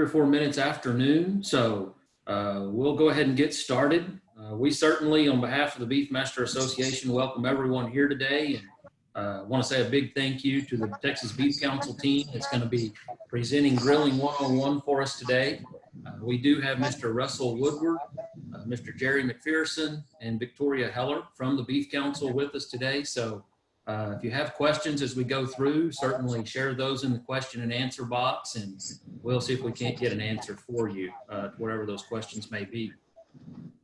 or 4 minutes after noon, so we'll go ahead and get started. We certainly, on behalf of the Beefmaster Association, welcome everyone here today, and want to say a big thank you to the Texas Beef Council team that's going to be presenting Grilling 101 for us today. We do have Mr. Russell Woodward, Mr. Jerry McPherson, and Victoria Heller from the Beef Council with us today. So if you have questions as we go through, certainly share those in the question and answer box, and we'll see if we can't get an answer for you, whatever those questions may be.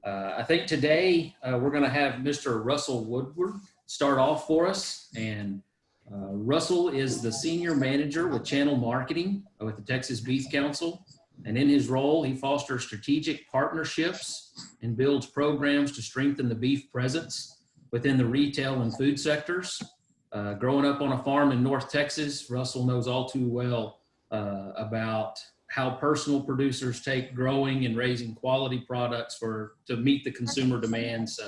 I think today we're going to have Mr. Russell Woodward start off for us. And Russell is the Senior Manager with Channel Marketing with the Texas Beef Council. And in his role, he fosters strategic partnerships and builds programs to strengthen the beef presence within the retail and food sectors. Growing up on a farm in North Texas, Russell knows all too well about how personal producers take growing and raising quality products to meet the consumer demands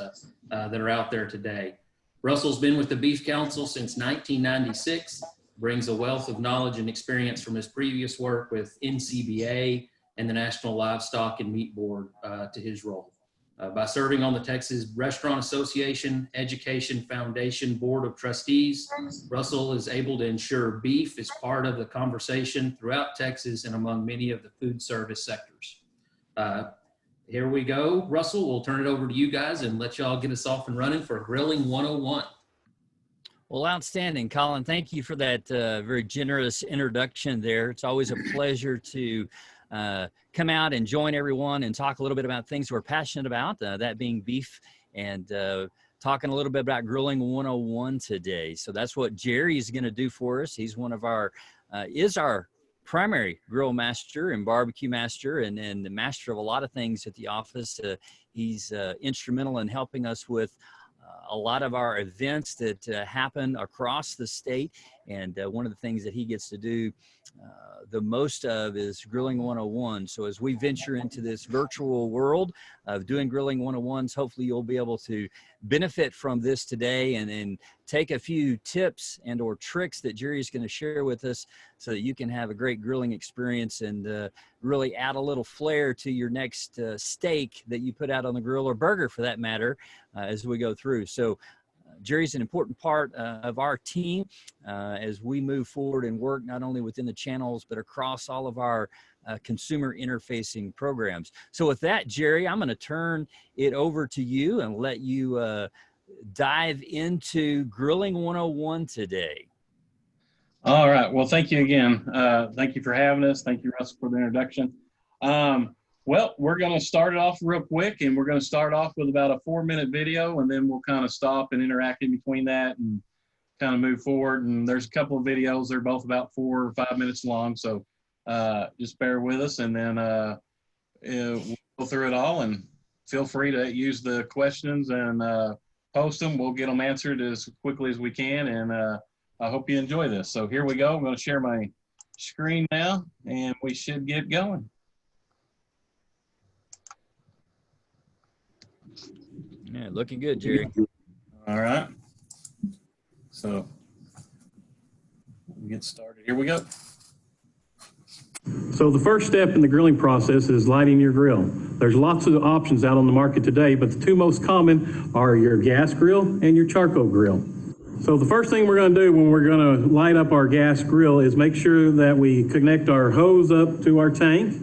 that are out there today. Russell's been with the Beef Council since 1996, brings a wealth of knowledge and experience from his previous work with NCBA and the National Livestock and Meat Board to his role. By serving on the Texas Restaurant Association Education Foundation Board of Trustees, Russell is able to ensure beef is part of the conversation throughout Texas and among many of the food service sectors. Here we go. Russell, we'll turn it over to you guys and let y'all get us off and running for Grilling 101. Well, outstanding, Colin. Thank you for that very generous introduction there. It's always a pleasure to come out and join everyone and talk a little bit about things we're passionate about, that being beef, and talking a little bit about Grilling 101 today. So that's what Jerry's going to do for us. He's one of our, is our primary grill master and barbecue master, and the master of a lot of things at the office. He's instrumental in helping us with a lot of our events that happen across the state. And one of the things that he gets to do the most of is Grilling 101. So as we venture into this virtual world of doing Grilling 101s, hopefully you'll be able to benefit from this today and take a few tips and or tricks that Jerry's going to share with us so that you can have a great grilling experience and really add a little flair to your next steak that you put out on the grill, or burger for that matter, as we go through. So Jerry's an important part of our team as we move forward and work not only within the channels, but across all of our consumer interfacing programs. So with that, Jerry, I'm going to turn it over to you and let you dive into Grilling 101 today. All right. Well, thank you again. Thank you for having us. Thank you, Russell, for the introduction. Well, we're going to start it off real quick, and we're going to start off with about a 4-minute video, and then we'll kind of stop and interact in between that and kind of move forward. And there's a couple of videos. They're both about 4 or 5 minutes long, so just bear with us, and then we'll go through it all. And feel free to use the questions and post them. We'll get them answered as quickly as we can, and I hope you enjoy this. So here we go. I'm going to share my screen now, and we should get going. Yeah, looking good, Jerry. All right. So we'll get started. Here we go. So the first step in the grilling process is lighting your grill. There's lots of options out on the market today, but the two most common are your gas grill and your charcoal grill. So the first thing we're going to do when we're going to light up our gas grill is make sure that we connect our hose up to our tank,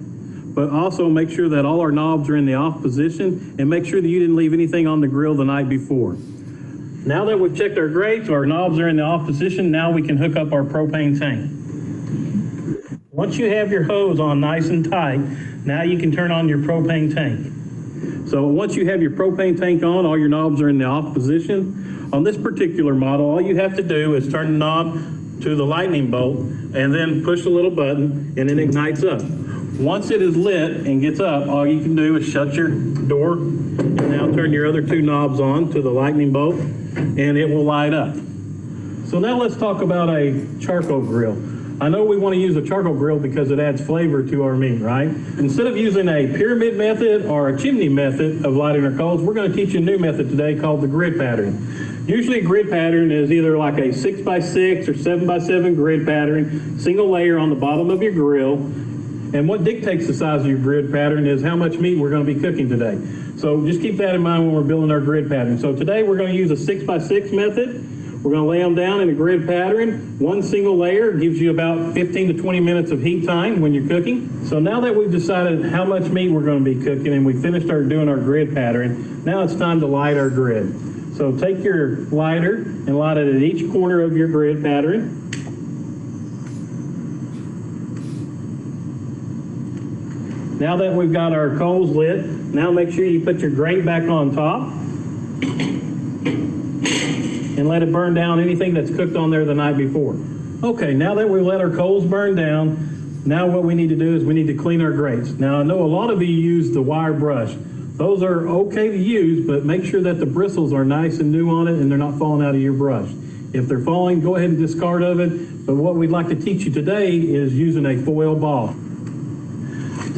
but also make sure that all our knobs are in the off position, and make sure that you didn't leave anything on the grill the night before. Now that we've checked our grates, our knobs are in the off position, now we can hook up our propane tank. Once you have your hose on nice and tight, now you can turn on your propane tank. So once you have your propane tank on, all your knobs are in the off position. On this particular model, all you have to do is turn the knob to the lightning bolt and then push the little button, and it ignites up. Once it is lit and gets up, all you can do is shut your door and now turn your other two knobs on to the lightning bolt, and it will light up. So now let's talk about a charcoal grill. I know we want to use a charcoal grill because it adds flavor to our meat, right? Instead of using a pyramid method or a chimney method of lighting our coals, we're going to teach you a new method today called the grid pattern. Usually a grid pattern is either like a 6x6 or 7x7 grid pattern, single layer on the bottom of your grill. And what dictates the size of your grid pattern is how much meat we're going to be cooking today. So just keep that in mind when we're building our grid pattern. So today we're going to use a 6x6 method. We're going to lay them down in a grid pattern. One single layer gives you about 15 to 20 minutes of heat time when you're cooking. So now that we've decided how much meat we're going to be cooking and we finished doing our grid pattern, now it's time to light our grid. So take your lighter and light it at each corner of your grid pattern. Now that we've got our coals lit, now make sure you put your grate back on top and let it burn down anything that's cooked on there the night before. Okay, now that we've let our coals burn down, now what we need to do is we need to clean our grates. Now I know a lot of you use the wire brush. Those are okay to use, but make sure that the bristles are nice and new on it and they're not falling out of your brush. If they're falling, go ahead and discard of it. But what we'd like to teach you today is using a foil ball.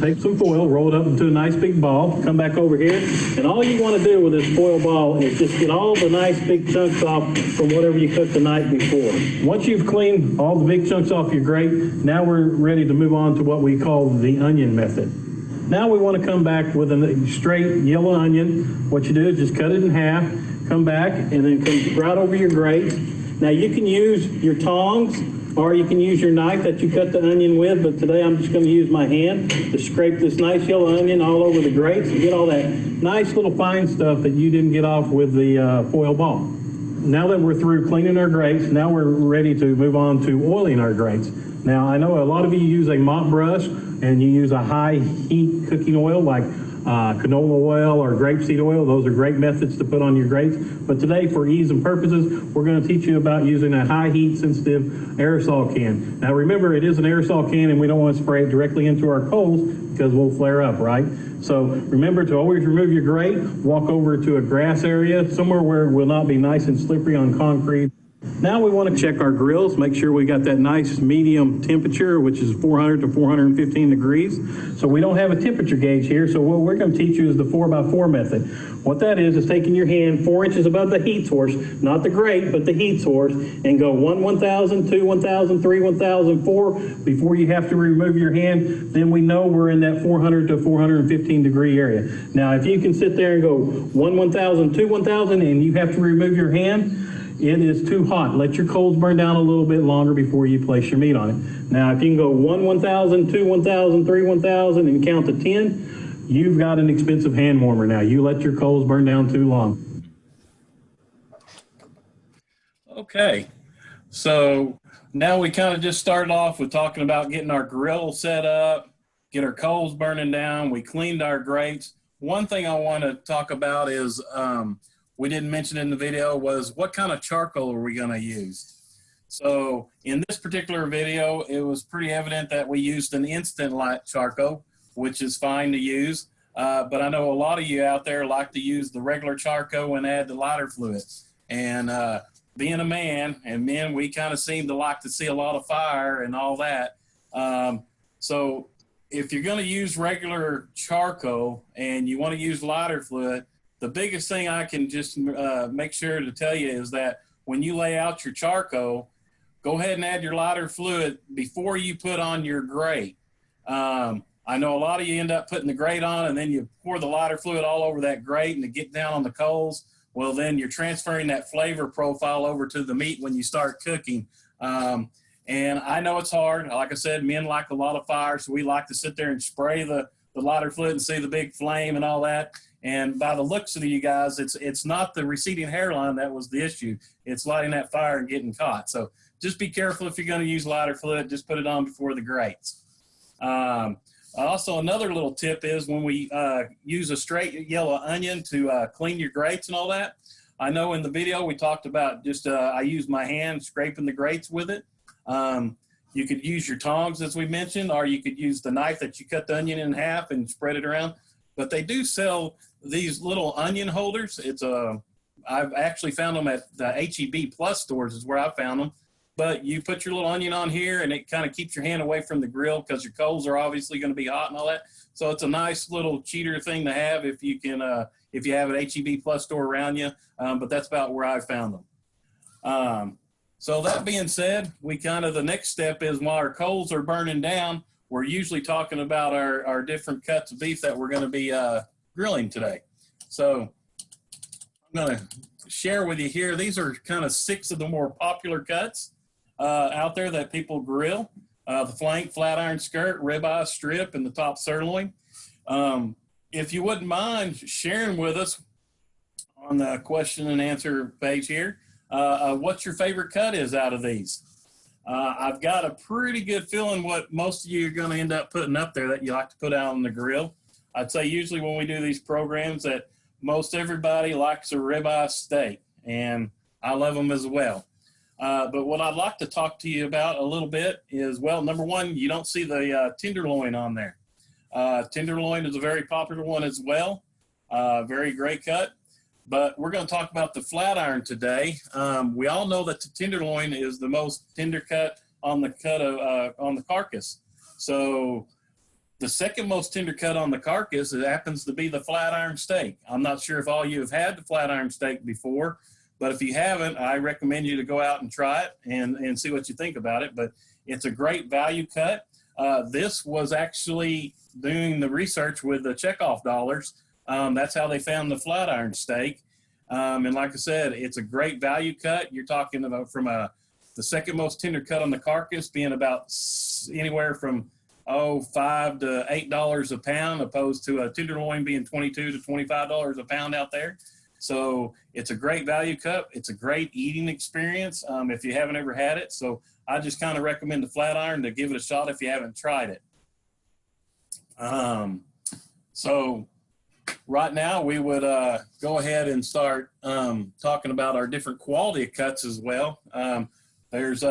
Take some foil, roll it up into a nice big ball, come back over here, and all you want to do with this foil ball is just get all the nice big chunks off from whatever you cooked the night before. Once you've cleaned all the big chunks off your grate, now we're ready to move on to what we call the onion method. Now we want to come back with a straight yellow onion. What you do is just cut it in half, come back, and then come right over your grate. Now you can use your tongs, or you can use your knife that you cut the onion with, but today I'm just going to use my hand to scrape this nice yellow onion all over the grates and get all that nice little fine stuff that you didn't get off with the foil ball. Now that we're through cleaning our grates, now we're ready to move on to oiling our grates. Now I know a lot of you use a mop brush and you use a high heat cooking oil like canola oil or grapeseed oil. Those are great methods to put on your grates. But today, for ease and purposes, we're going to teach you about using a high heat sensitive aerosol can. Now remember, it is an aerosol can and we don't want to spray it directly into our coals because we'll flare up, right? So remember to always remove your grate, walk over to a grass area, somewhere where it will not be nice and slippery on concrete. Now we want to check our grills, make sure we got that nice medium temperature, which is 400 to 415 degrees. So we don't have a temperature gauge here, so what we're going to teach you is the 4x4 method. What that is taking your hand 4 inches above the heat source, not the grate, but the heat source, and go 1, 1,000, 2, 1,000, 3, 1,000, 4 before you have to remove your hand. Then we know we're in that 400 to 415 degree area. Now if you can sit there and go 1, 1,000, 2, 1,000, and you have to remove your hand, it is too hot. Let your coals burn down a little bit longer before you place your meat on it. Now, if you can go 1, 1,000, 2, 1,000, 3, 1,000, and count to 10, you've got an expensive hand warmer now. You let your coals burn down too long. Okay, so now we kind of just started off with talking about getting our grill set up, get our coals burning down. We cleaned our grates. One thing I want to talk about is, we didn't mention in the video was what kind of charcoal are we going to use? So in this particular video, it was pretty evident that we used an instant light charcoal, which is fine to use. But I know a lot of you out there like to use the regular charcoal and add the lighter fluid. And being a man, and men, we kind of seem to like to see a lot of fire and all that. So if you're going to use regular charcoal and you want to use lighter fluid, the biggest thing I can just make sure to tell you is that when you lay out your charcoal, go ahead and add your lighter fluid before you put on your grate. I know a lot of you end up putting the grate on and then you pour the lighter fluid all over that grate and to get down on the coals. Well, then you're transferring that flavor profile over to the meat when you start cooking. And I know it's hard. Like I said, men like a lot of fire, so we like to sit there and spray the lighter fluid and see the big flame and all that. And by the looks of you guys, it's not the receding hairline that was the issue. It's lighting that fire and getting caught. So just be careful if you're going to use lighter fluid. Just put it on before the grates. Also, another little tip is when we use a straight yellow onion to clean your grates and all that. I know in the video we talked about just I use my hand scraping the grates with it. You could use your tongs, as we mentioned, or you could use the knife that you cut the onion in half and spread it around. But they do sell these little onion holders. I've actually found them at the HEB Plus stores is where I found them. But you put your little onion on here and it kind of keeps your hand away from the grill because your coals are obviously going to be hot and all that. So it's a nice little cheater thing to have if you can, if you have an HEB Plus store around you. But that's about where I found them. So that being said, the next step is while our coals are burning down, we're usually talking about our different cuts of beef that we're going to be grilling today. So I'm going to share with you here. These are kind of 6 of the more popular cuts out there that people grill. The flank, flat iron skirt, ribeye, strip, and the top sirloin. If you wouldn't mind sharing with us on the question and answer page here, what your favorite cut is out of these. I've got a pretty good feeling what most of you are going to end up putting up there that you like to put out on the grill. I'd say usually when we do these programs that most everybody likes a ribeye steak, and I love them as well. But what I'd like to talk to you about a little bit is, well, number one, you don't see the tenderloin on there. Tenderloin is a very popular one as well. Very great cut. But we're going to talk about the flat iron today. We all know that the tenderloin is the most tender cut on the carcass. So the second most tender cut on the carcass, it happens to be the flat iron steak. I'm not sure if all you have had the flat iron steak before, but if you haven't, I recommend you to go out and try it and see what you think about it. But it's a great value cut. This was actually doing the research with the checkoff dollars. That's how they found the flat iron steak. And like I said, it's a great value cut. You're talking about from the second most tender cut on the carcass being about anywhere from $5 to $8 a pound, opposed to a tenderloin being $22 to $25 a pound out there. So it's a great value cut. It's a great eating experience if you haven't ever had it. So I just kind of recommend the flat iron to give it a shot if you haven't tried it. So right now we would go ahead and start talking about our different quality of cuts as well. There's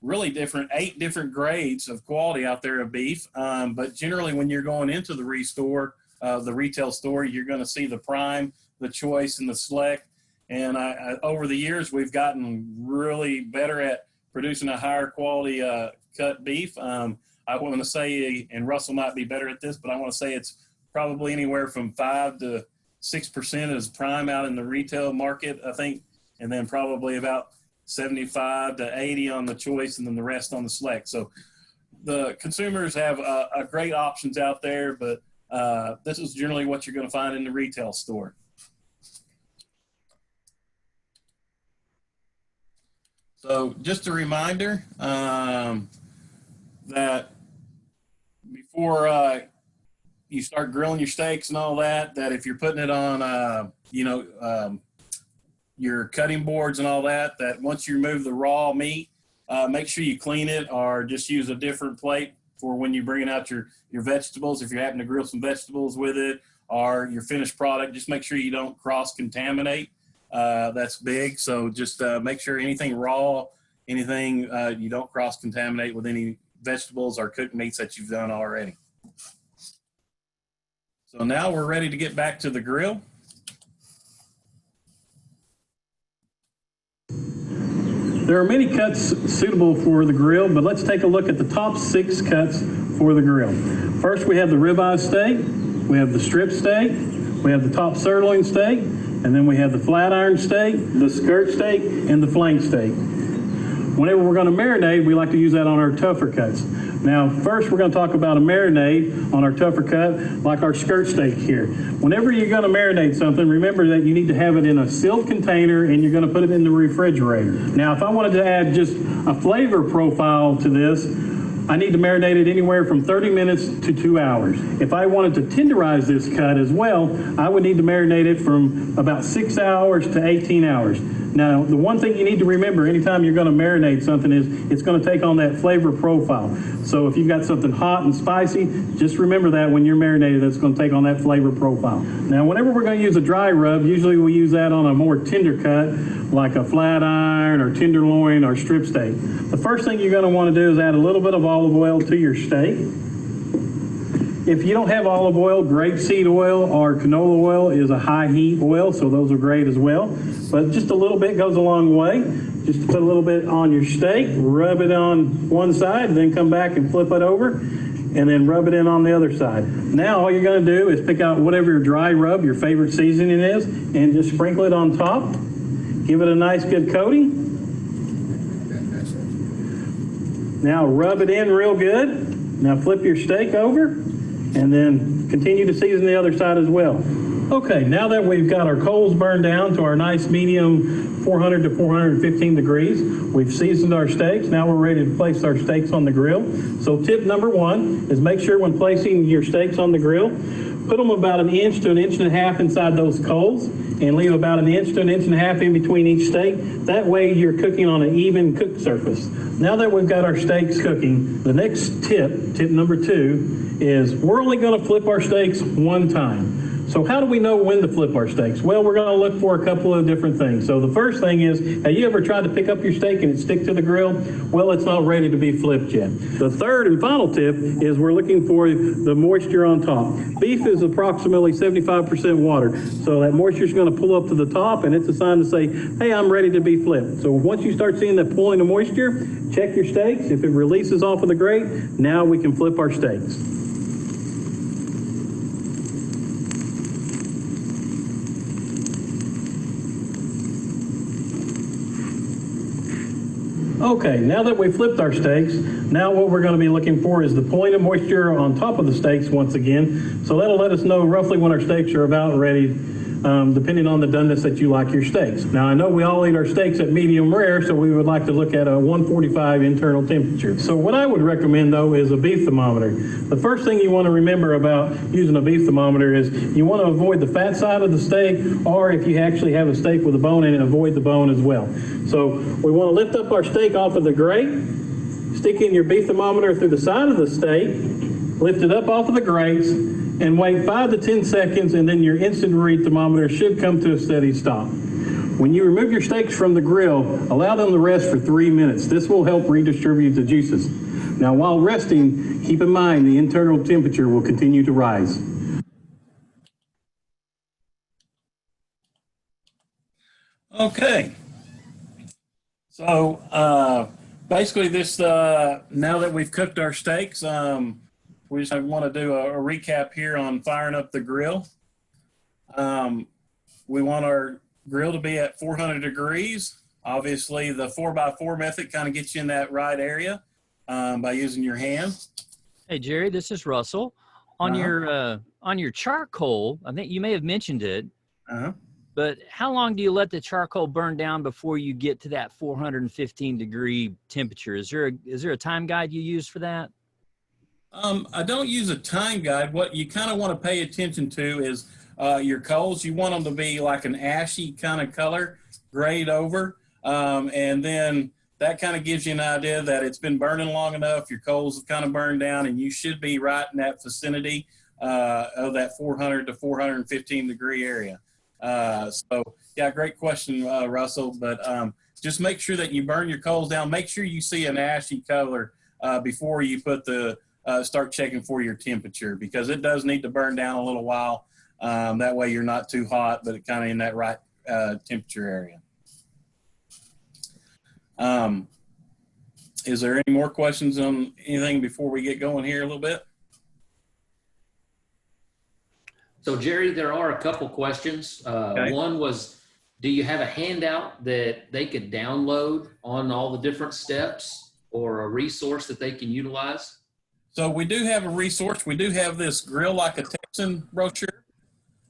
really 8 different grades of quality out there of beef. But generally when you're going into the retail store, you're going to see the prime, the choice, and the select. And over the years, we've gotten really better at producing a higher quality cut beef. I want to say, and Russell might be better at this, but I want to say it's probably anywhere from 5 to 6% is prime out in the retail market, I think, and then probably about 75 to 80 on the choice, and then the rest on the select. So the consumers have a great options out there, but this is generally what you're going to find in the retail store. So just a reminder that before you start grilling your steaks and all that, that if you're putting it on, your cutting boards and all that, that once you remove the raw meat, make sure you clean it or just use a different plate for when you're bringing out your vegetables. If you happen to grill some vegetables with it or your finished product, just make sure you don't cross-contaminate. That's big. So just make sure anything raw, anything you don't cross-contaminate with any vegetables or cooked meats that you've done already. So now we're ready to get back to the grill. There are many cuts suitable for the grill, but let's take a look at the top 6 cuts for the grill. First, we have the ribeye steak, we have the strip steak, we have the top sirloin steak, and then we have the flat iron steak, the skirt steak, and the flank steak. Whenever we're going to marinate, we like to use that on our tougher cuts. Now, first we're going to talk about a marinade on our tougher cut, like our skirt steak here. Whenever you're going to marinate something, remember that you need to have it in a sealed container and you're going to put it in the refrigerator. Now, if I wanted to add just a flavor profile to this, I need to marinate it anywhere from 30 minutes to 2 hours. If I wanted to tenderize this cut as well, I would need to marinate it from about 6 hours to 18 hours. Now, the one thing you need to remember anytime you're going to marinate something is it's going to take on that flavor profile. So if you've got something hot and spicy, just remember that when you're marinated, it's going to take on that flavor profile. Now, whenever we're going to use a dry rub, usually we use that on a more tender cut, like a flat iron or tenderloin or strip steak. The first thing you're going to want to do is add a little bit of olive oil to your steak. If you don't have olive oil, grapeseed oil or canola oil is a high heat oil, so those are great as well. But just a little bit goes a long way. Just put a little bit on your steak, rub it on one side, and then come back and flip it over, and then rub it in on the other side. Now all you're going to do is pick out whatever your dry rub, your favorite seasoning is, and just sprinkle it on top. Give it a nice good coating. Now rub it in real good. Now flip your steak over and then continue to season the other side as well. Okay, now that we've got our coals burned down to our nice medium 400 to 415 degrees, we've seasoned our steaks. Now we're ready to place our steaks on the grill. So tip number one is make sure when placing your steaks on the grill, put them about 1 inch to 1.5 inches inside those coals and leave about 1 inch to 1.5 inches in between each steak. That way you're cooking on an even cook surface. Now that we've got our steaks cooking, the next tip number 2, is we're only going to flip our steaks one time. So how do we know when to flip our steaks? Well, we're going to look for a couple of different things. So the first thing is, have you ever tried to pick up your steak and it stick to the grill? Well, it's not ready to be flipped yet. The third and final tip is we're looking for the moisture on top. Beef is approximately 75% water. So that moisture is going to pull up to the top and it's a sign to say, hey, I'm ready to be flipped. So once you start seeing that pulling of moisture, check your steaks. If it releases off of the grate, now we can flip our steaks. Okay, now that we've flipped our steaks, now what we're going to be looking for is the point of moisture on top of the steaks once again. So that'll let us know roughly when our steaks are about ready, depending on the doneness that you like your steaks. Now I know we all eat our steaks at medium rare, so we would like to look at a 145 internal temperature. So what I would recommend though is a beef thermometer. The first thing you want to remember about using a beef thermometer is you want to avoid the fat side of the steak, or if you actually have a steak with a bone in it, avoid the bone as well. So we want to lift up our steak off of the grate, stick in your beef thermometer through the side of the steak, lift it up off of the grates, and wait 5 to 10 seconds, and then your instant read thermometer should come to a steady stop. When you remove your steaks from the grill, allow them to rest for 3 minutes. This will help redistribute the juices. Now while resting, keep in mind the internal temperature will continue to rise. Okay. So basically this, now that we've cooked our steaks, we just want to do a recap here on firing up the grill. We want our grill to be at 400 degrees. Obviously the 4x4 method kind of gets you in that right area by using your hand. Hey, Jerry, this is Russell. On your charcoal, I think you may have mentioned it, but how long do you let the charcoal burn down before you get to that 415 degree temperature? Is there a time guide you use for that? I don't use a time guide. What you kind of want to pay attention to is your coals. You want them to be like an ashy kind of color, grayed over. And then that kind of gives you an idea that it's been burning long enough. Your coals have kind of burned down and you should be right in that vicinity of that 400 to 415 degree area. So yeah, great question, Russell, but just make sure that you burn your coals down. Make sure you see an ashy color before you put start checking for your temperature, because it does need to burn down a little while. That way you're not too hot, but it kind of in that right temperature area. Is there any more questions on anything before we get going here a little bit? So Jerry, there are a couple questions. Okay. One was, do you have a handout that they could download on all the different steps, or a resource that they can utilize? So we do have a resource. We do have this Grill Like a Texan brochure.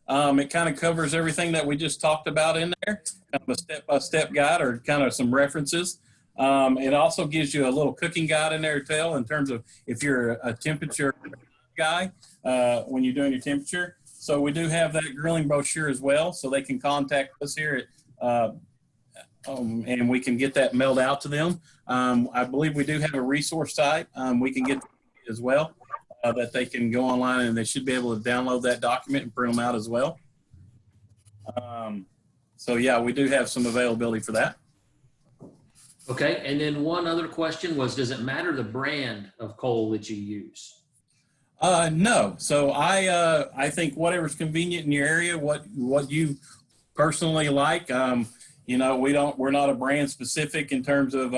It kind of covers everything that we just talked about in there, kind of a step-by-step guide or kind of some references. It also gives you a little cooking guide in there too, in terms of if you're a temperature guy when you're doing your temperature. So we do have that grilling brochure as well, so they can contact us here and we can get that mailed out to them. I believe we do have a resource site we can get as well that they can go online and they should be able to download that document and print them out as well. So yeah, we do have some availability for that. Okay, and then one other question was, does it matter the brand of coal that you use? No. So I think whatever's convenient in your area, what you personally like. You know, we're not a brand specific in terms of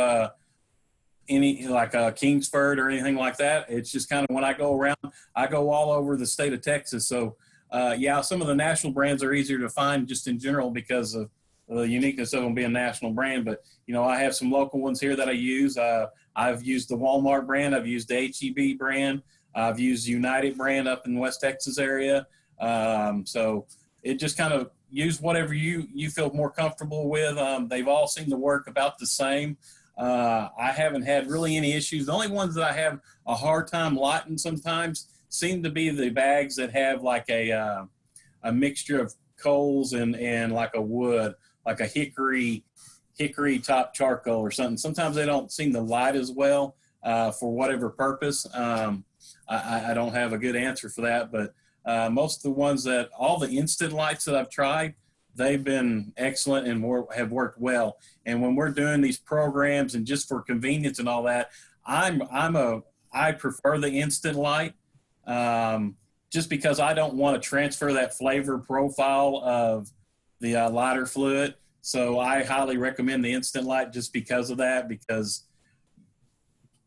any like Kingsford or anything like that. It's just kind of when I go around, I go all over the state of Texas. So yeah, some of the national brands are easier to find just in general because of the uniqueness of them being a national brand. But, you know, I have some local ones here that I use. I I've used the Walmart brand. I've used the HEB brand. I've used United brand up in West Texas area. So it just kind of use whatever you feel more comfortable with. They've all seemed to work about the same. I haven't had really any issues. The only ones that I have a hard time lighting sometimes seem to be the bags that have like a mixture of coals and like a wood, like a hickory top charcoal or something. Sometimes they don't seem to light as well for whatever purpose. I don't have a good answer for that, but most of the ones that all the instant lights that I've tried, they've been excellent and have worked well. And when we're doing these programs and just for convenience and all that, I prefer the instant light just because I don't want to transfer that flavor profile of the lighter fluid. So I highly recommend the instant light just because of that, because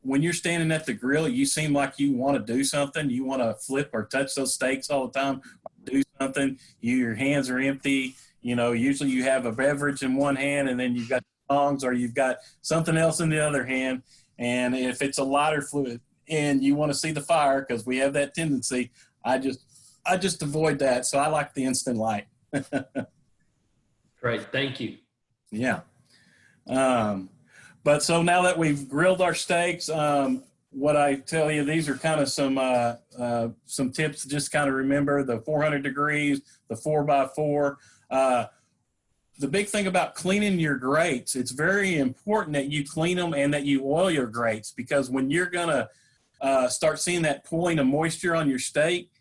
when you're standing at the grill, you seem like you want to do something. You want to flip or touch those steaks all the time, do something. Your hands are empty. You know, usually you have a beverage in one hand and then you've got tongs or you've got something else in the other hand. And if it's a lighter fluid and you want to see the fire, because we have that tendency, I just avoid that. So I like the instant light. Great. Thank you. Yeah. But so now that we've grilled our steaks, what I tell you, these are kind of some tips to just kind of remember: the 400 degrees, the 4x4. The big thing about cleaning your grates, it's very important that you clean them and that you oil your grates, because when you're going to start seeing that pooling of moisture on your steak,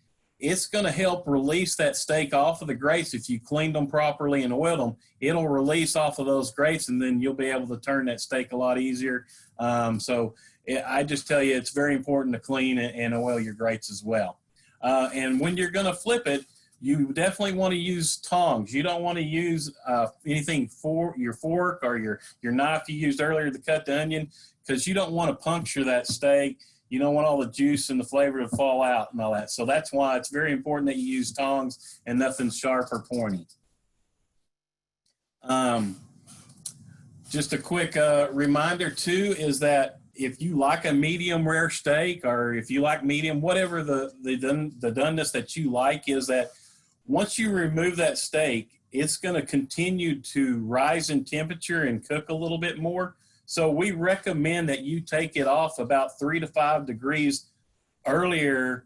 it's going to help release that steak off of the grates. If you cleaned them properly and oiled them, it'll release off of those grates, and then you'll be able to turn that steak a lot easier. I just tell you, it's very important to clean and oil your grates as well. And when you're going to flip it, you definitely want to use tongs. You don't want to use anything for your fork or your knife you used earlier to cut the onion, because you don't want to puncture that steak. You don't want all the juice and the flavor to fall out and all that. So that's why it's very important that you use tongs and nothing sharp or pointy. Just a quick reminder too is that if you like a medium rare steak, or if you like medium, whatever the doneness that you like, is that once you remove that steak, it's going to continue to rise in temperature and cook a little bit more. So we recommend that you take it off about 3 to 5 degrees earlier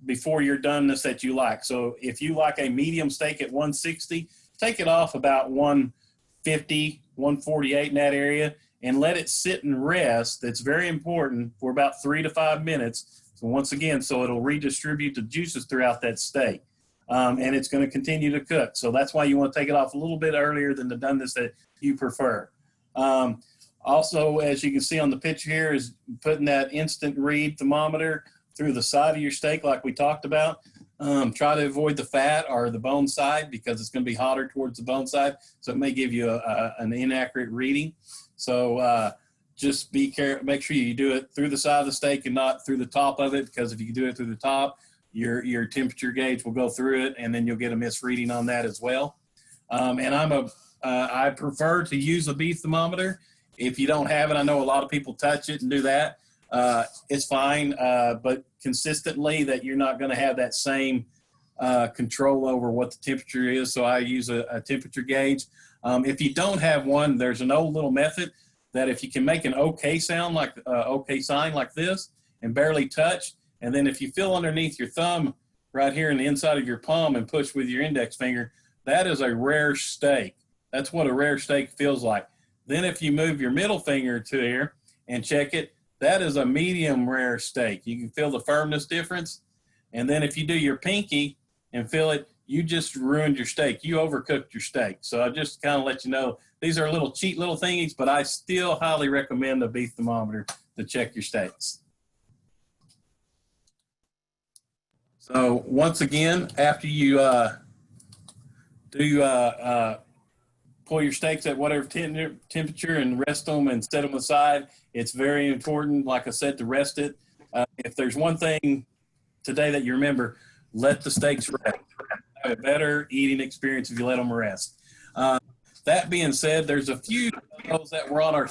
before your doneness that you like. So if you like a medium steak at 160, take it off about 150, 148 in that area, and let it sit and rest. That's very important, for about 3 to 5 minutes. So once again, so it'll redistribute the juices throughout that steak. And it's going to continue to cook. So that's why you want to take it off a little bit earlier than the doneness that you prefer. Also, as you can see on the picture here, is putting that instant read thermometer through the side of your steak like we talked about. Try to avoid the fat or the bone side, because it's going to be hotter towards the bone side, so it may give you an inaccurate reading. So just be careful. Make sure you do it through the side of the steak and not through the top of it, because if you do it through the top, your temperature gauge will go through it, and then you'll get a misreading on that as well. And I prefer to use a beef thermometer. If you don't have it, I know a lot of people touch it and do that. It's fine, but consistently that you're not going to have that same control over what the temperature is. So I use a temperature gauge. If you don't have one, there's an old little method that if you can make an okay sound, like okay sign like this, and barely touch, and then if you feel underneath your thumb right here in the inside of your palm and push with your index finger, that is a rare steak. That's what a rare steak feels like. Then if you move your middle finger to here and check it, that is a medium rare steak. You can feel the firmness difference. And then if you do your pinky and feel it, you just ruined your steak. You overcooked your steak. So I just kind of let you know, these are little cheat little thingies, but I still highly recommend the beef thermometer to check your steaks. So once again, after you pull your steaks at whatever temperature and rest them and set them aside, it's very important, like I said, to rest it. If there's one thing today that you remember, let the steaks rest. Have a better eating experience if you let them rest. That being said, there's a few videos that were on our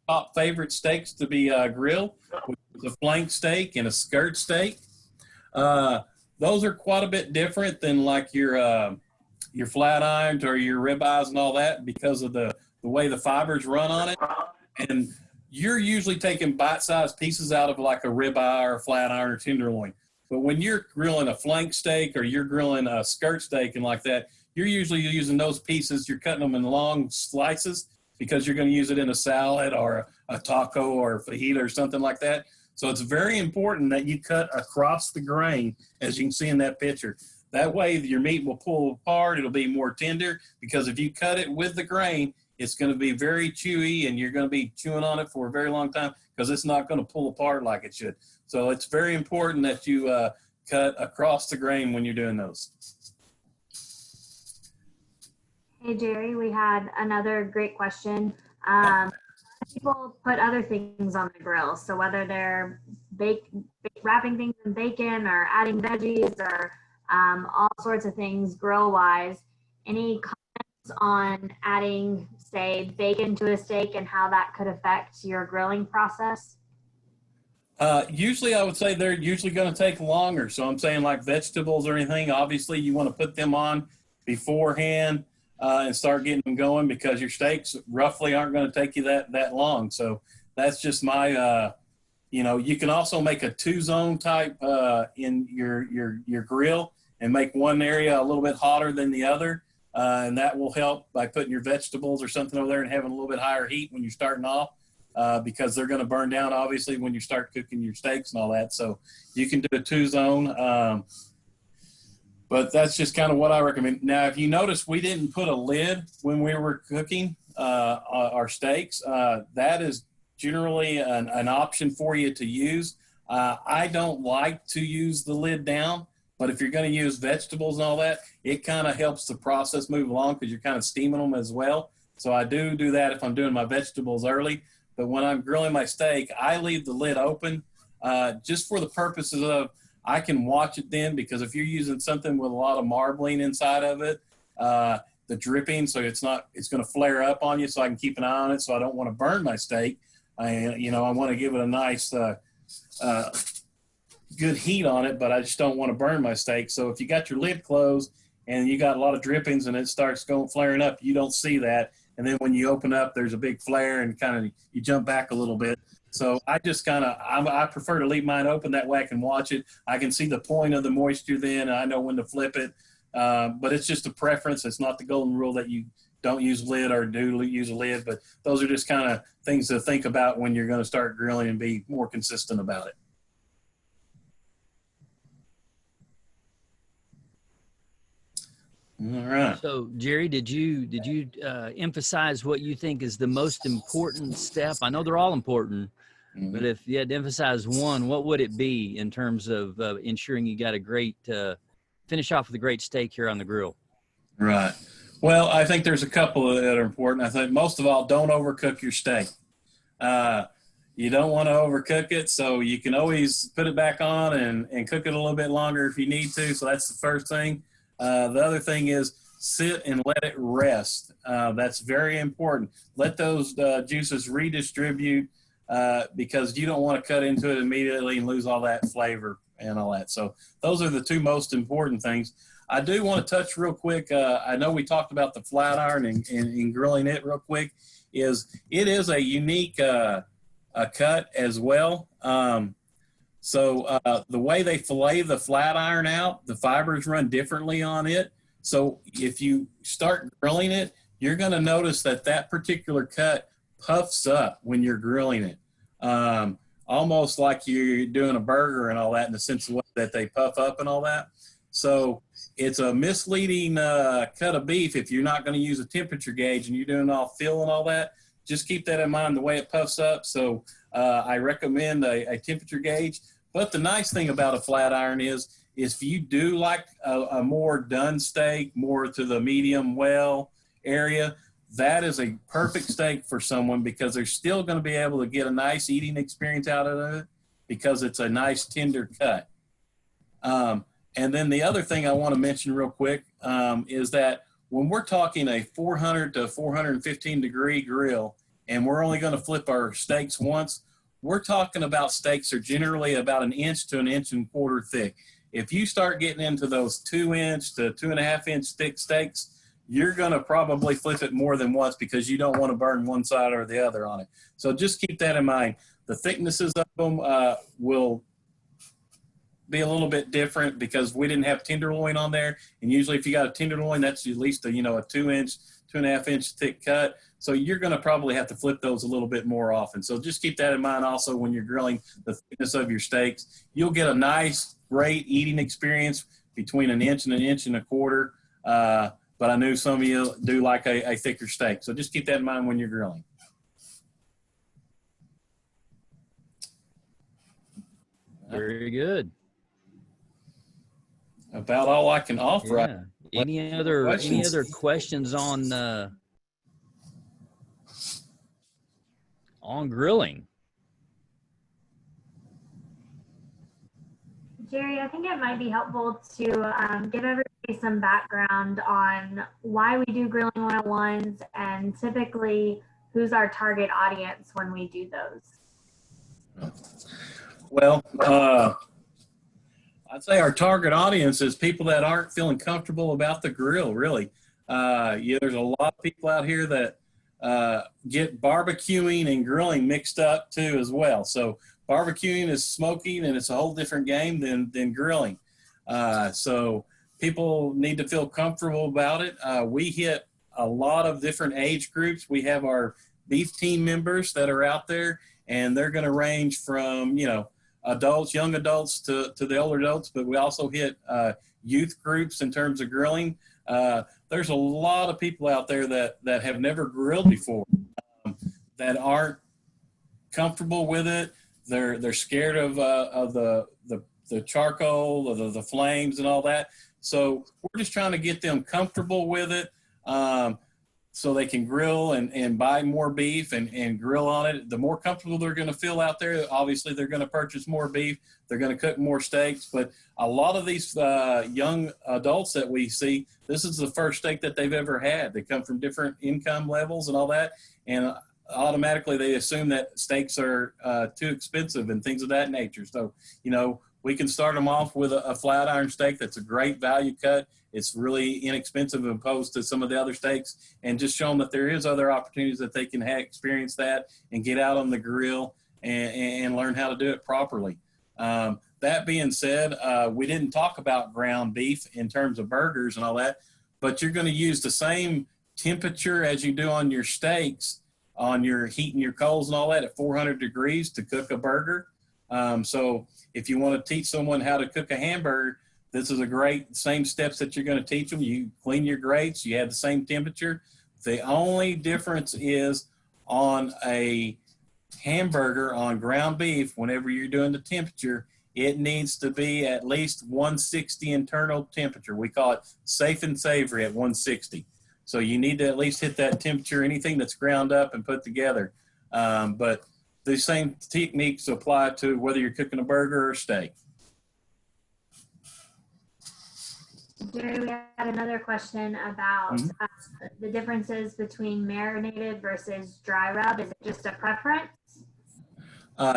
top favorite steaks to be grilled, which is a flank steak and a skirt steak. Those are quite a bit different than like your flat irons or your ribeyes and all that because of the way the fibers run on it. And you're usually taking bite-sized pieces out of like a ribeye or a flat iron or tenderloin. But when you're grilling a flank steak or you're grilling a skirt steak and like that, you're usually using those pieces, you're cutting them in long slices because you're going to use it in a salad or a taco or a fajita or something like that. So it's very important that you cut across the grain, as you can see in that picture. That way your meat will pull apart, it'll be more tender, because if you cut it with the grain, it's going to be very chewy and you're going to be chewing on it for a very long time because it's not going to pull apart like it should. So it's very important that you cut across the grain when you're doing those. Hey, Jerry, we had another great question. People put other things on the grill. So whether they're wrapping things in bacon or adding veggies or all sorts of things grill-wise, any comments on adding, say, bacon to a steak and how that could affect your grilling process? Usually I would say they're usually going to take longer. So I'm saying like vegetables or anything, obviously you want to put them on beforehand and start getting them going because your steaks roughly aren't going to take you that long. So that's just my, you can also make a 2-zone type in your grill and make one area a little bit hotter than the other. And that will help by putting your vegetables or something over there and having a little bit higher heat when you're starting off. Because they're going to burn down, obviously, when you start cooking your steaks and all that. So you can do a 2-zone. But that's just kind of what I recommend. Now, if you notice, we didn't put a lid when we were cooking our steaks. That is generally an option for you to use. I don't like to use the lid down, but if you're going to use vegetables and all that, it kind of helps the process move along because you're kind of steaming them as well. So I do that if I'm doing my vegetables early. But when I'm grilling my steak, I leave the lid open just for the purposes of I can watch it then, because if you're using something with a lot of marbling inside of it, the dripping, so it's going to flare up on you, so I can keep an eye on it. So I don't want to burn my steak. I want to give it a nice, good heat on it, but I just don't want to burn my steak. So if you got your lid closed and you got a lot of drippings and it starts flaring up, you don't see that. And then when you open up, there's a big flare and kind of you jump back a little bit. So I just I prefer to leave mine open. That way I can watch it. I can see the point of the moisture then. And I know when to flip it. But it's just a preference. It's not the golden rule that you don't use lid or do use a lid. But those are just kind of things to think about when you're going to start grilling and be more consistent about it. All right. So, Jerry, did you emphasize what you think is the most important step? I know they're all important, but if you had to emphasize one, what would it be in terms of ensuring you got a great finish off with a great steak here on the grill? Right. Well, I think there's a couple that are important. I think most of all, don't overcook your steak. You don't want to overcook it, so you can always put it back on and cook it a little bit longer if you need to. So that's the first thing. The other thing is sit and let it rest. That's very important. Let those juices redistribute because you don't want to cut into it immediately and lose all that flavor and all that. So those are the two most important things. I do want to touch real quick. I know we talked about the flat iron and grilling it real quick. It is a unique cut as well. So the way they fillet the flat iron out, the fibers run differently on it. So if you start grilling it, you're going to notice that particular cut puffs up when you're grilling it. Almost like you're doing a burger and all that in the sense of that they puff up and all that. So it's a misleading cut of beef if you're not going to use a temperature gauge and you're doing all feel and all that. Just keep that in mind, the way it puffs up. So I recommend a temperature gauge. But the nice thing about a flat iron is if you do like a more done steak, more to the medium well area, that is a perfect steak for someone because they're still going to be able to get a nice eating experience out of it because it's a nice tender cut. And then the other thing I want to mention real quick is that when we're talking a 400 to 415 degree grill, and we're only going to flip our steaks once, we're talking about steaks are generally about 1 inch to 1.25 inches thick. If you start getting into those 2-inch to 2.5-inch thick steaks, you're going to probably flip it more than once because you don't want to burn one side or the other on it. So just keep that in mind. The thicknesses of them will be a little bit different because we didn't have tenderloin on there. And usually if you got a tenderloin, that's at least a 2-inch, 2.5-inch thick cut. So you're going to probably have to flip those a little bit more often. So just keep that in mind also when you're grilling the thickness of your steaks. You'll get a nice, great eating experience between 1 inch and 1.25 inches. But I knew some of you do like a thicker steak. So just keep that in mind when you're grilling. Very good. About all I can offer. Yeah. Any other questions on grilling? Jerry, I think it might be helpful to give everybody some background on why we do grilling 101s and typically who's our target audience when we do those. Well, I'd say our target audience is people that aren't feeling comfortable about the grill, really. There's a lot of people out here that get barbecuing and grilling mixed up too as well. So barbecuing is smoking, and it's a whole different game than grilling. So people need to feel comfortable about it. We hit a lot of different age groups. We have our beef team members that are out there, and they're going to range from, adults, young adults to the older adults, but we also hit youth groups in terms of grilling. There's a lot of people out there that have never grilled before, that aren't comfortable with it. They're scared of the charcoal, the flames and all that. So we're just trying to get them comfortable with it, so they can grill and buy more beef and grill on it. The more comfortable they're going to feel out there, obviously they're going to purchase more beef. They're going to cook more steaks. But a lot of these young adults that we see, this is the first steak that they've ever had. They come from different income levels and all that. And automatically they assume that steaks are too expensive and things of that nature. So, we can start them off with a flat iron steak that's a great value cut. It's really inexpensive opposed to some of the other steaks, and just show them that there is other opportunities that they can experience that and get out on the grill and learn how to do it properly. That being said, we didn't talk about ground beef in terms of burgers and all that, but you're going to use the same temperature as you do on your steaks, on your heating your coals and all that at 400 degrees to cook a burger. So if you want to teach someone how to cook a hamburger, this is a great same steps that you're going to teach them. You clean your grates, you have the same temperature. The only difference is on a hamburger on ground beef, whenever you're doing the temperature, it needs to be at least 160 internal temperature. We call it safe and savory at 160. So you need to at least hit that temperature, anything that's ground up and put together. But the same techniques apply to whether you're cooking a burger or steak. Jerry, we had another question about the differences between marinated versus dry rub. Is it just a preference?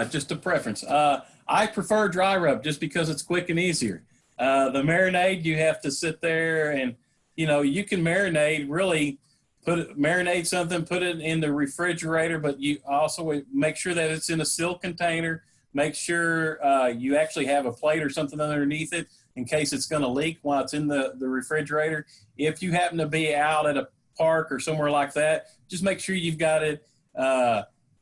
Just a preference. I prefer dry rub just because it's quick and easier. The marinade, you have to sit there and, you can marinate, really marinate something, put it in the refrigerator, but you also make sure that it's in a sealed container. Make sure you actually have a plate or something underneath it in case it's going to leak while it's in the refrigerator. If you happen to be out at a park or somewhere like that, just make sure you've got it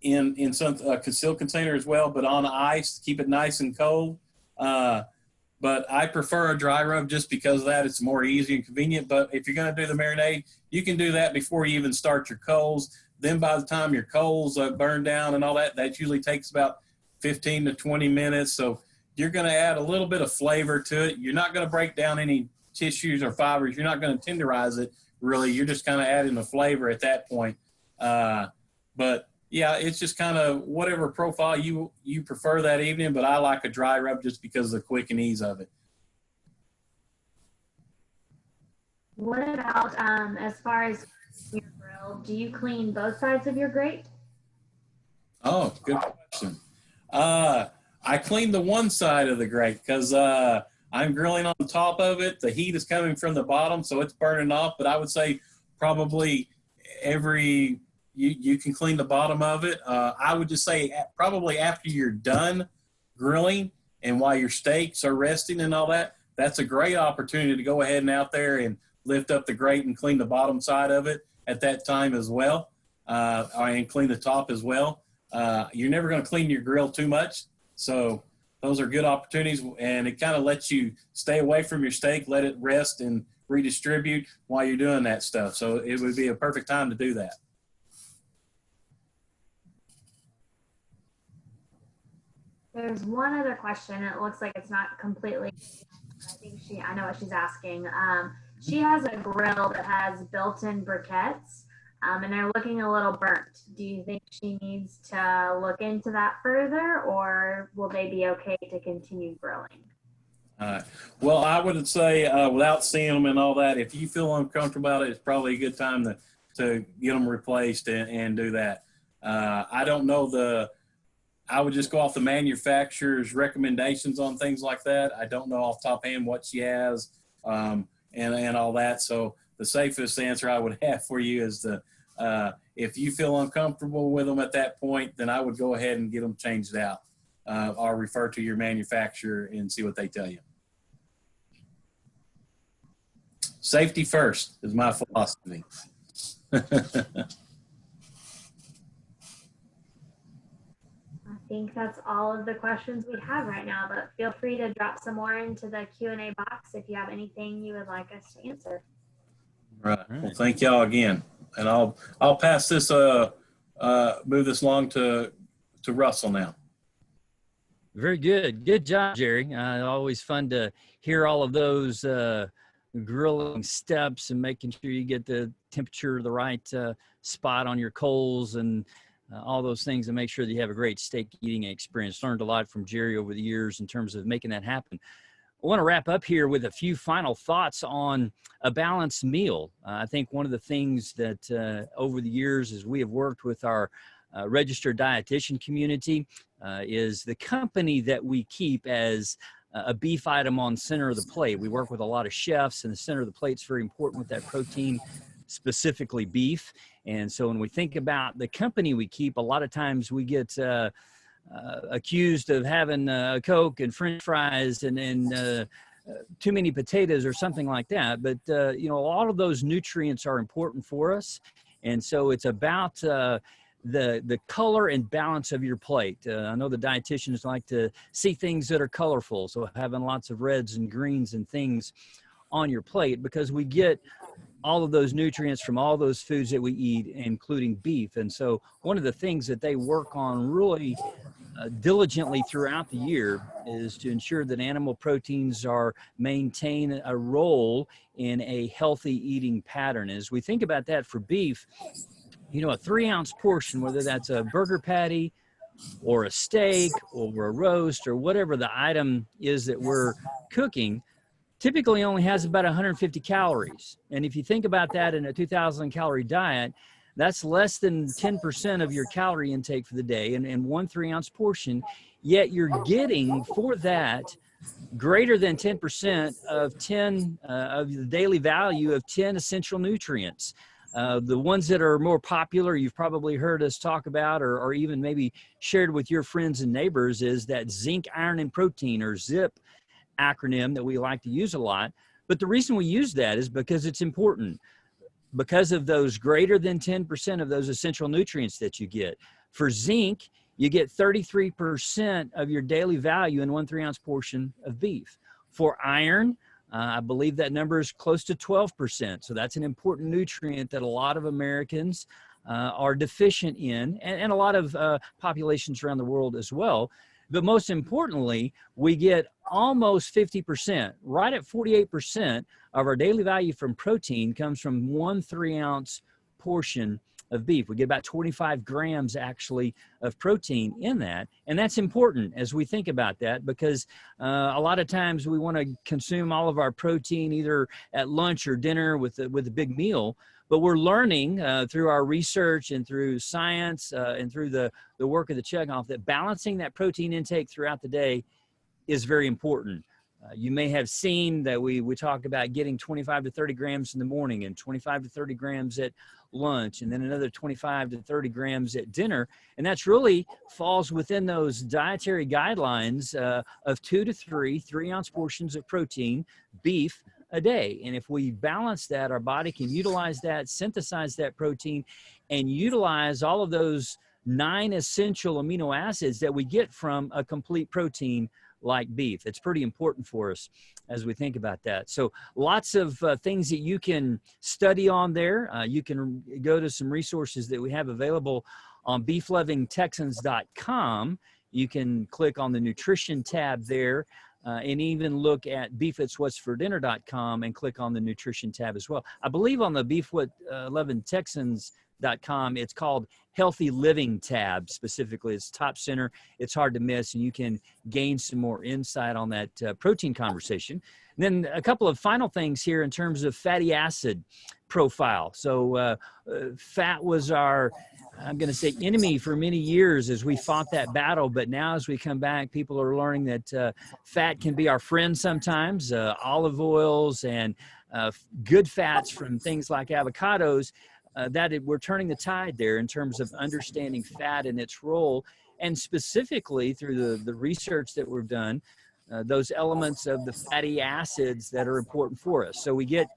in some sealed container as well, but on ice, keep it nice and cold. But I prefer a dry rub just because of that. It's more easy and convenient. But if you're going to do the marinade, you can do that before you even start your coals. Then by the time your coals burn down and all that, that usually takes about 15 to 20 minutes. So you're going to add a little bit of flavor to it. You're not going to break down any tissues or fibers. You're not going to tenderize it, really. You're just kind of adding the flavor at that point. But yeah, it's just kind of whatever profile you prefer that evening, but I like a dry rub just because of the quick and ease of it. What about as far as your grill? Do you clean both sides of your grate? Oh, good question. I cleaned the one side of the grate because I'm grilling on top of it. The heat is coming from the bottom, so it's burning off. But I would say probably you can clean the bottom of it. I would just say probably after you're done grilling and while your steaks are resting and all that, that's a great opportunity to go ahead and out there and lift up the grate and clean the bottom side of it at that time as well, and clean the top as well. You're never going to clean your grill too much, so those are good opportunities, and it kind of lets you stay away from your steak, let it rest and redistribute while you're doing that stuff. So it would be a perfect time to do that. There's one other question. It looks like it's not completely, I know what she's asking. She has a grill that has built-in briquettes, and they're looking a little burnt. Do you think she needs to look into that further, or will they be okay to continue grilling? Well, I would say without seeing them and all that, if you feel uncomfortable about it, it's probably a good time to get them replaced and do that. I don't know I would just go off the manufacturer's recommendations on things like that. I don't know off the top hand what she has and all that. So the safest answer I would have for you is if you feel uncomfortable with them at that point, then I would go ahead and get them changed out or refer to your manufacturer and see what they tell you. Safety first is my philosophy. I think that's all of the questions we have right now, but feel free to drop some more into the Q&A box if you have anything you would like us to answer. Right. Well, thank y'all again. And I'll pass this, move this along to Russell now. Very good. Good job, Jerry. Always fun to hear all of those grilling steps and making sure you get the temperature, the right spot on your coals and all those things, and make sure that you have a great steak eating experience. Learned a lot from Jerry over the years in terms of making that happen. I want to wrap up here with a few final thoughts on a balanced meal. I think one of the things that over the years as we have worked with our registered dietitian community is the company that we keep as a beef item on center of the plate. We work with a lot of chefs, and the center of the plate is very important with that protein, specifically beef. And so when we think about the company we keep, a lot of times we get accused of having Coke and French fries and too many potatoes or something like that. But, you know, all of those nutrients are important for us. And so it's about the color and balance of your plate. I know the dietitians like to see things that are colorful. So having lots of reds and greens and things on your plate, because we get all of those nutrients from all those foods that we eat, including beef. And so one of the things that they work on really diligently throughout the year is to ensure that animal proteins maintain a role in a healthy eating pattern. As we think about that for beef, you know, a 3-ounce portion, whether that's a burger patty or a steak or a roast or whatever the item is that we're cooking, typically only has about 150 calories. And if you think about that in a 2,000 calorie diet, that's less than 10% of your calorie intake for the day in one 3-ounce portion, yet you're getting for that greater than 10% of the daily value of 10 essential nutrients. The ones that are more popular, you've probably heard us talk about or even maybe shared with your friends and neighbors, is that zinc, iron, and protein, or ZIP acronym that we like to use a lot. But the reason we use that is because it's important, because of those greater than 10% of those essential nutrients that you get. For zinc, you get 33% of your daily value in one 3-ounce portion of beef. For iron, I believe that number is close to 12%. So that's an important nutrient that a lot of Americans are deficient in, and a lot of populations around the world as well. But most importantly, we get almost 50%, right at 48% of our daily value from protein comes from one 3-ounce portion of beef. We get about 25 grams actually of protein in that. And that's important as we think about that, because a lot of times we want to consume all of our protein either at lunch or dinner with a big meal. But we're learning through our research and through science and through the work of the checkoff that balancing that protein intake throughout the day is very important. You may have seen that we talk about getting 25 to 30 grams in the morning and 25 to 30 grams at lunch, and then another 25 to 30 grams at dinner. And that's really falls within those dietary guidelines of 2 to 3 3-ounce portions of protein, beef, a day. And if we balance that, our body can utilize that, synthesize that protein, and utilize all of those 9 essential amino acids that we get from a complete protein like beef. It's pretty important for us as we think about that. So lots of things that you can study on there. You can go to some resources that we have available on beeflovingtexans.com. You can click on the nutrition tab there. And even look at beefitswhatsfordinner.com and click on the nutrition tab as well. I believe on the beeflovingtexans.com, it's called Healthy Living tab specifically. It's top center. It's hard to miss, and you can gain some more insight on that protein conversation. And then a couple of final things here in terms of fatty acid profile. So fat was our, I'm going to say, enemy for many years as we fought that battle. But now as we come back, people are learning that fat can be our friend sometimes. Olive oils and good fats from things like avocados, we're turning the tide there in terms of understanding fat and its role. And specifically through the research that we've done, those elements of the fatty acids that are important for us. So we get,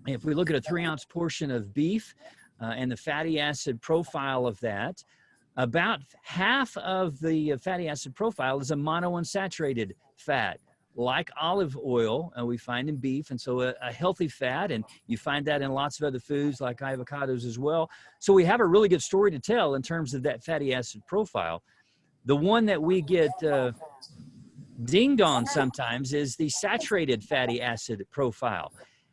if we look at a 3-ounce portion of beef, and the fatty acid profile of that, about half of the fatty acid profile is a monounsaturated fat, like olive oil we find in beef. And so a healthy fat, and you find that in lots of other foods like avocados as well. So we have a really good story to tell in terms of that fatty acid profile. The one that we get dinged on sometimes is the saturated fatty acid profile.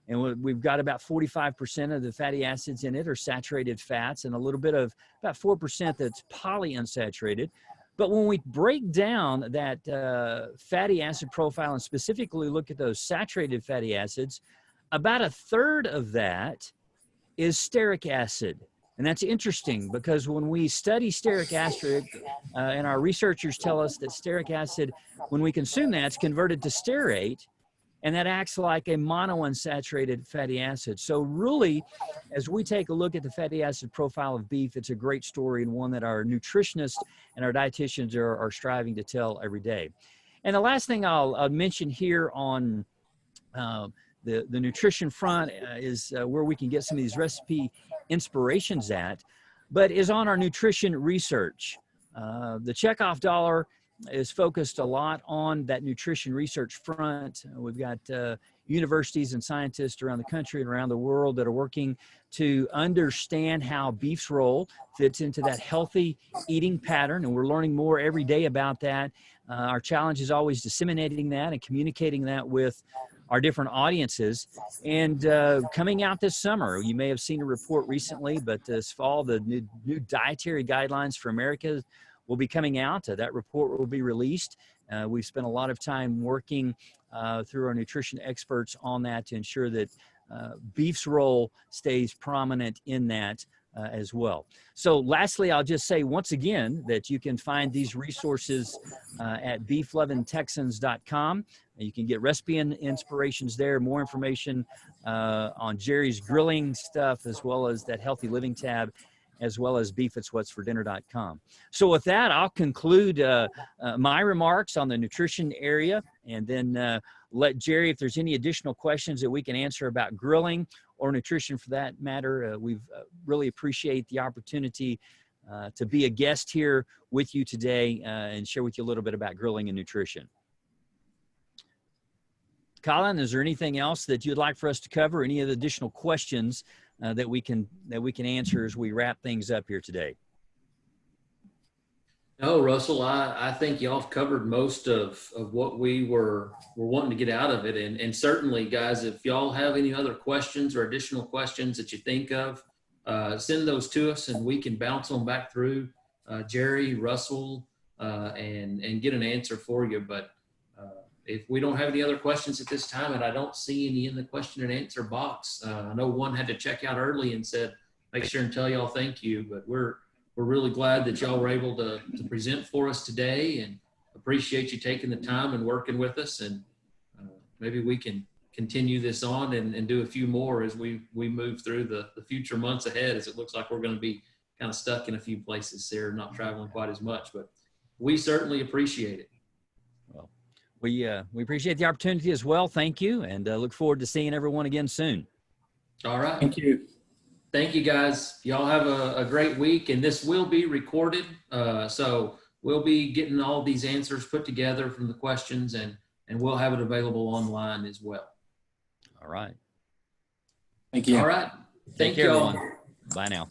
And we've got about 45% of the fatty acids in it are saturated fats, and a little bit of about 4% that's polyunsaturated. But when we break down that fatty acid profile and specifically look at those saturated fatty acids, about a third of that is stearic acid. And that's interesting because when we study stearic acid, and our researchers tell us that stearic acid, when we consume that, it's converted to stearate, and that acts like a monounsaturated fatty acid. So really, as we take a look at the fatty acid profile of beef, it's a great story and one that our nutritionists and our dietitians are striving to tell every day. And the last thing I'll mention here on the nutrition front is where we can get some of these recipe inspirations at, but is on our nutrition research. The checkoff dollar is focused a lot on that nutrition research front. We've got universities and scientists around the country and around the world that are working to understand how beef's role fits into that healthy eating pattern, and we're learning more every day about that. Our challenge is always disseminating that and communicating that with our different audiences. And coming out this summer, you may have seen a report recently, but this fall, the new dietary guidelines for America will be coming out. That report will be released. We've spent a lot of time working through our nutrition experts on that to ensure that beef's role stays prominent in that as well. So lastly, I'll just say once again that you can find these resources at beeflovingtexans.com. You can get recipe inspirations there, more information on Jerry's grilling stuff, as well as that healthy living tab, as well as beefitswhatsfordinner.com. So with that, I'll conclude my remarks on the nutrition area, and then let Jerry, if there's any additional questions that we can answer about grilling or nutrition for that matter. We've really appreciate the opportunity to be a guest here with you today and share with you a little bit about grilling and nutrition. Colin, is there anything else that you'd like for us to cover? Any of the additional questions that we can answer as we wrap things up here today? No, Russell, I think y'all have covered most of what we were wanting to get out of it. And certainly, guys, if y'all have any other questions or additional questions that you think of, send those to us and we can bounce them back through Jerry, Russell, and get an answer for you. But if we don't have any other questions at this time, and I don't see any in the question and answer box, I know one had to check out early and said, make sure and tell y'all thank you, but we're really glad that y'all were able to present for us today, and appreciate you taking the time and working with us. And maybe we can continue this on and do a few more as we move through the future months ahead, as it looks like we're going to be kind of stuck in a few places there, not traveling quite as much, but we certainly appreciate it. Well, we appreciate the opportunity as well. Thank you. And look forward to seeing everyone again soon. All right. Thank you. Thank you, guys. Y'all have a great week, and this will be recorded. So we'll be getting all these answers put together from the questions, and we'll have it available online as well. All right. Thank you. All right. Take Thank care, you all. everyone. Bye now.